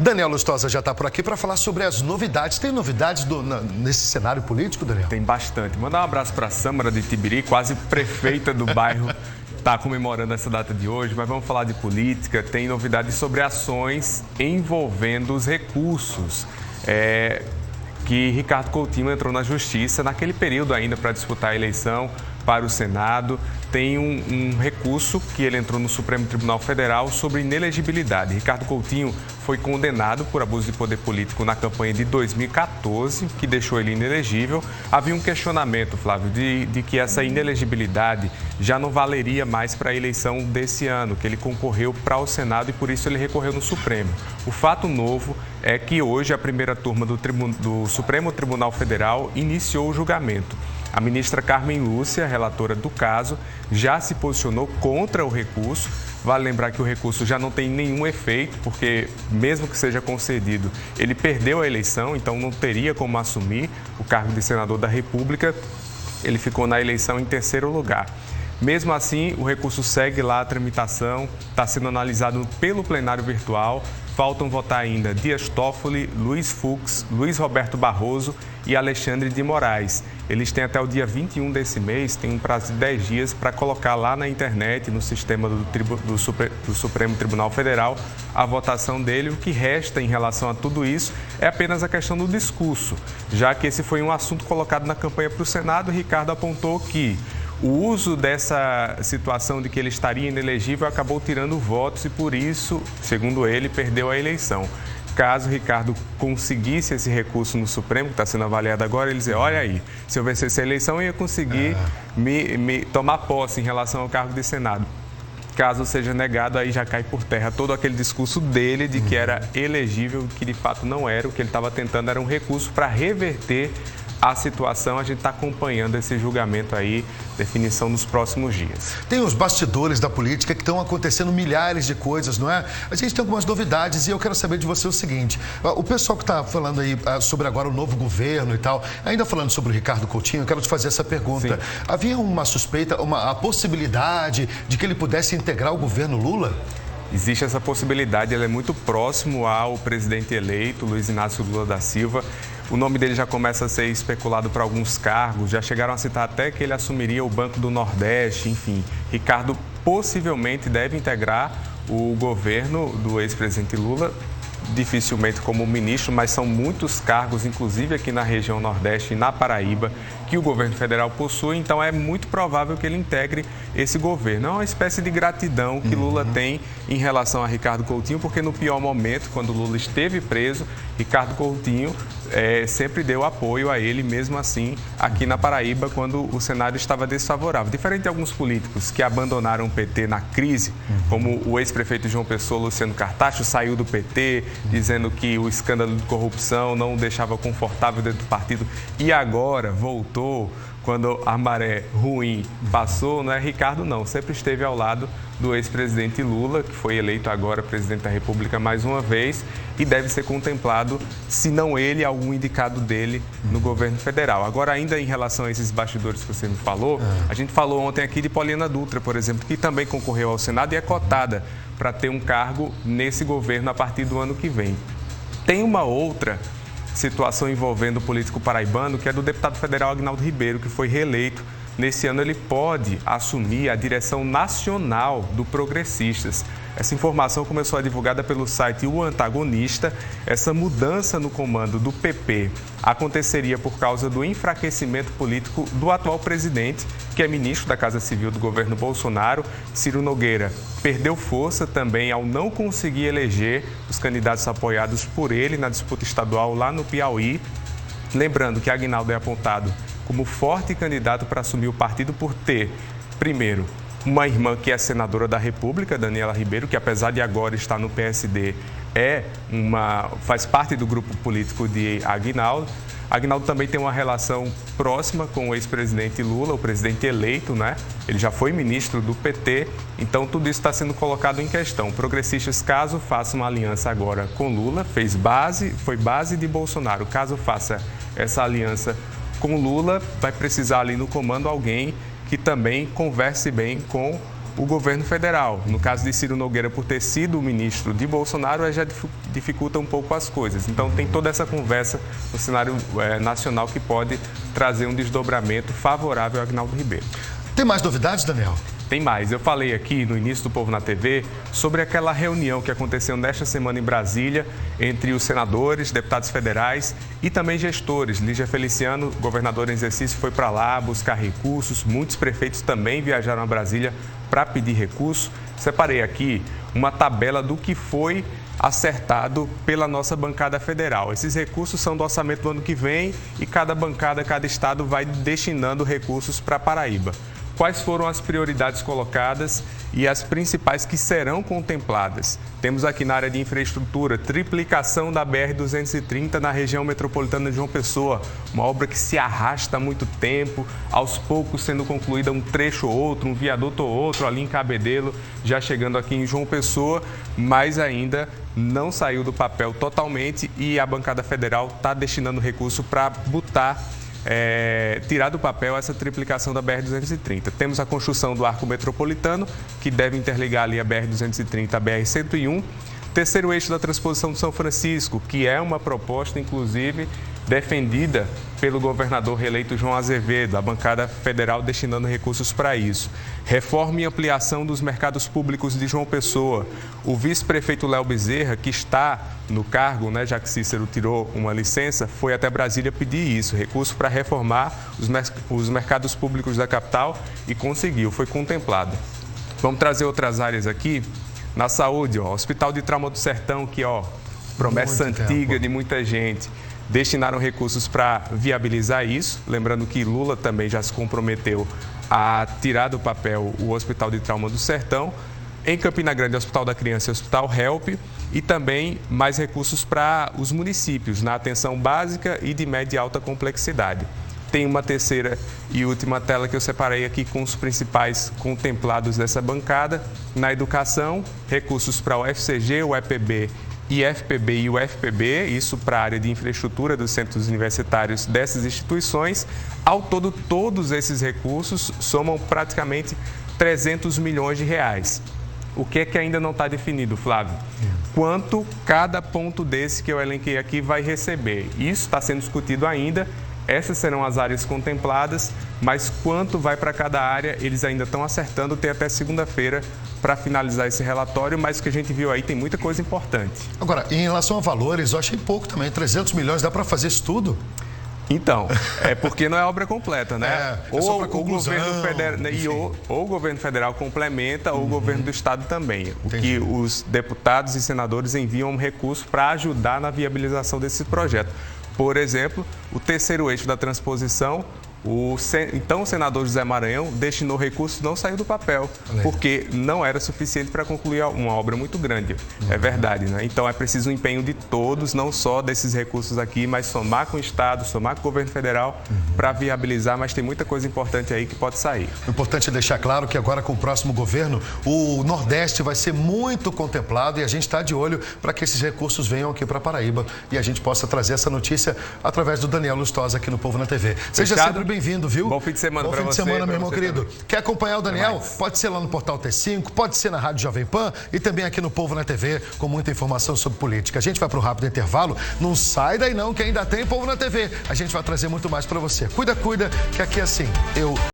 Daniel Lustosa já está por aqui para falar sobre as novidades. Tem novidades nesse cenário político, Daniel? Tem bastante. Mandar um abraço para a Sâmara de Tibiri, quase prefeita do bairro, está comemorando essa data de hoje, mas vamos falar de política. Tem novidades sobre ações envolvendo os recursos que Ricardo Coutinho entrou na Justiça naquele período ainda para disputar a eleição para o Senado. Tem um recurso que ele entrou no Supremo Tribunal Federal sobre inelegibilidade. Ricardo Coutinho foi condenado por abuso de poder político na campanha de 2014, que deixou ele inelegível. Havia um questionamento, Flávio, de que essa inelegibilidade já não valeria mais para a eleição desse ano, que ele concorreu para o Senado e por isso ele recorreu no Supremo. O fato novo é que hoje a primeira turma do Supremo Tribunal Federal iniciou o julgamento. A ministra Carmen Lúcia, relatora do caso, já se posicionou contra o recurso. Vale lembrar que o recurso já não tem nenhum efeito, porque mesmo que seja concedido, ele perdeu a eleição, então não teria como assumir o cargo de senador da República. Ele ficou na eleição em terceiro lugar. Mesmo assim, o recurso segue lá a tramitação, está sendo analisado pelo plenário virtual. Faltam votar ainda Dias Toffoli, Luiz Fux, Luiz Roberto Barroso e Alexandre de Moraes. Eles têm até o dia 21 desse mês, tem um prazo de 10 dias para colocar lá na internet, no sistema do Supremo Tribunal Federal, a votação dele. O que resta em relação a tudo isso é apenas a questão do discurso, já que esse foi um assunto colocado na campanha para o Senado. Ricardo apontou que o uso dessa situação de que ele estaria inelegível acabou tirando votos e, por isso, segundo ele, perdeu a eleição. Caso Ricardo conseguisse esse recurso no Supremo, que está sendo avaliado agora, ele dizia, olha aí, se eu vencesse a eleição, eu ia conseguir me tomar posse em relação ao cargo de Senado. Caso seja negado, aí já cai por terra todo aquele discurso dele de que era elegível, que de fato não era. O que ele estava tentando era um recurso para reverter a situação. A gente está acompanhando esse julgamento aí, definição nos próximos dias. Tem os bastidores da política que estão acontecendo milhares de coisas, não é? A gente tem algumas novidades e eu quero saber de você o seguinte. O pessoal que está falando aí sobre agora o novo governo e tal, ainda falando sobre o Ricardo Coutinho, eu quero te fazer essa pergunta. Sim. Havia uma suspeita, a possibilidade de que ele pudesse integrar o governo Lula? Existe essa possibilidade, ele é muito próximo ao presidente eleito, Luiz Inácio Lula da Silva. O nome dele já começa a ser especulado para alguns cargos, já chegaram a citar até que ele assumiria o Banco do Nordeste, enfim. Ricardo possivelmente deve integrar o governo do ex-presidente Lula, dificilmente como ministro, mas são muitos cargos, inclusive aqui na região Nordeste e na Paraíba, que o governo federal possui, então é muito provável que ele integre esse governo. É uma espécie de gratidão que Lula tem em relação a Ricardo Coutinho, porque no pior momento, quando Lula esteve preso, Ricardo Coutinho sempre deu apoio a ele, mesmo assim, aqui na Paraíba, quando o cenário estava desfavorável. Diferente de alguns políticos que abandonaram o PT na crise, como o ex-prefeito de João Pessoa, Luciano Cartacho, saiu do PT, dizendo que o escândalo de corrupção não o deixava confortável dentro do partido e agora voltou quando a maré ruim passou, não é? Ricardo não, sempre esteve ao lado do ex-presidente Lula, que foi eleito agora presidente da República mais uma vez e deve ser contemplado, se não ele, algum indicado dele no governo federal. Agora, ainda em relação a esses bastidores que você me falou, a gente falou ontem aqui de Poliana Dutra, por exemplo, que também concorreu ao Senado e é cotada para ter um cargo nesse governo a partir do ano que vem. Tem uma outra situação envolvendo o político paraibano, que é do deputado federal Aguinaldo Ribeiro, que foi reeleito. Nesse ano ele pode assumir a direção nacional do Progressistas. Essa informação começou a ser divulgada pelo site O Antagonista. Essa mudança no comando do PP aconteceria por causa do enfraquecimento político do atual presidente, que é ministro da Casa Civil do governo Bolsonaro. Ciro Nogueira perdeu força também ao não conseguir eleger os candidatos apoiados por ele na disputa estadual lá no Piauí. Lembrando que Aguinaldo é apontado como forte candidato para assumir o partido por ter, primeiro, uma irmã que é senadora da República, Daniela Ribeiro, que apesar de agora estar no PSD, faz parte do grupo político de Aguinaldo. Aguinaldo também tem uma relação próxima com o ex-presidente Lula, o presidente eleito, né? Ele já foi ministro do PT, então tudo isso está sendo colocado em questão. Progressistas, caso faça uma aliança agora com Lula, foi base de Bolsonaro. Caso faça essa aliança com Lula, vai precisar ali no comando alguém que também converse bem com o governo federal. No caso de Ciro Nogueira, por ter sido o ministro de Bolsonaro, já dificulta um pouco as coisas. Então, tem toda essa conversa no cenário nacional que pode trazer um desdobramento favorável a Agnaldo Ribeiro. Tem mais novidades, Daniel? Tem mais. Eu falei aqui no início do Povo na TV sobre aquela reunião que aconteceu nesta semana em Brasília entre os senadores, deputados federais e também gestores. Lígia Feliciano, governador em exercício, foi para lá buscar recursos. Muitos prefeitos também viajaram a Brasília para pedir recurso. Separei aqui uma tabela do que foi acertado pela nossa bancada federal. Esses recursos são do orçamento do ano que vem e cada bancada, cada estado vai destinando recursos para Paraíba. Quais foram as prioridades colocadas e as principais que serão contempladas? Temos aqui na área de infraestrutura, triplicação da BR-230 na região metropolitana de João Pessoa, uma obra que se arrasta há muito tempo, aos poucos sendo concluída um trecho ou outro, um viaduto ou outro, ali em Cabedelo, já chegando aqui em João Pessoa, mas ainda não saiu do papel totalmente e a bancada federal está destinando recurso para tirar do papel essa triplicação da BR-230. Temos a construção do arco metropolitano, que deve interligar ali a BR-230 à BR-101. Terceiro eixo da transposição de São Francisco, que é uma proposta, inclusive, defendida pelo governador reeleito João Azevedo, a bancada federal destinando recursos para isso. Reforma e ampliação dos mercados públicos de João Pessoa. O vice-prefeito Léo Bezerra, que está no cargo, já que Cícero tirou uma licença, foi até Brasília pedir isso, recurso para reformar os mercados públicos da capital e conseguiu, foi contemplado. Vamos trazer outras áreas aqui. Na saúde, Hospital de Trauma do Sertão, que promessa antiga de muita gente. Destinaram recursos para viabilizar isso. Lembrando que Lula também já se comprometeu a tirar do papel o Hospital de Trauma do Sertão. Em Campina Grande, Hospital da Criança e Hospital HELP. E também mais recursos para os municípios, na atenção básica e de média e alta complexidade. Tem uma terceira e última tela que eu separei aqui com os principais contemplados dessa bancada. Na educação, recursos para o FCG, o EPB, IFPB e o FPB, isso para a área de infraestrutura dos centros universitários dessas instituições. Ao todo, todos esses recursos somam praticamente 300 milhões de reais. O que é que ainda não está definido, Flávio? Quanto cada ponto desse que eu elenquei aqui vai receber? Isso está sendo discutido ainda. Essas serão as áreas contempladas, mas quanto vai para cada área, eles ainda estão acertando, tem até segunda-feira para finalizar esse relatório, mas o que a gente viu aí tem muita coisa importante. Agora, em relação a valores, eu achei pouco também, 300 milhões, dá para fazer isso tudo? Então, é porque não é obra completa, né? Ou o governo federal, ou o governo federal complementa, ou o governo do estado também. O que os deputados e senadores enviam um recurso para ajudar na viabilização desse projeto. Por exemplo, o terceiro eixo da transposição, o senador José Maranhão destinou recursos, não saiu do papel, porque não era suficiente para concluir uma obra muito grande. É verdade, né? Então é preciso um empenho de todos, não só desses recursos aqui, mas somar com o Estado, somar com o governo federal para viabilizar, mas tem muita coisa importante aí que pode sair. O importante é deixar claro que agora com o próximo governo, o Nordeste vai ser muito contemplado e a gente está de olho para que esses recursos venham aqui para Paraíba e a gente possa trazer essa notícia através do Daniel Lustosa aqui no Povo na TV. Seja sempre bem-vindo, viu? Bom fim de semana para você. Bom fim de semana, meu irmão querido. Também. Quer acompanhar o Daniel? Pode ser lá no Portal T5, pode ser na Rádio Jovem Pan e também aqui no Povo na TV com muita informação sobre política. A gente vai para um rápido intervalo. Não sai daí não, que ainda tem Povo na TV. A gente vai trazer muito mais para você. Cuida, que aqui é assim.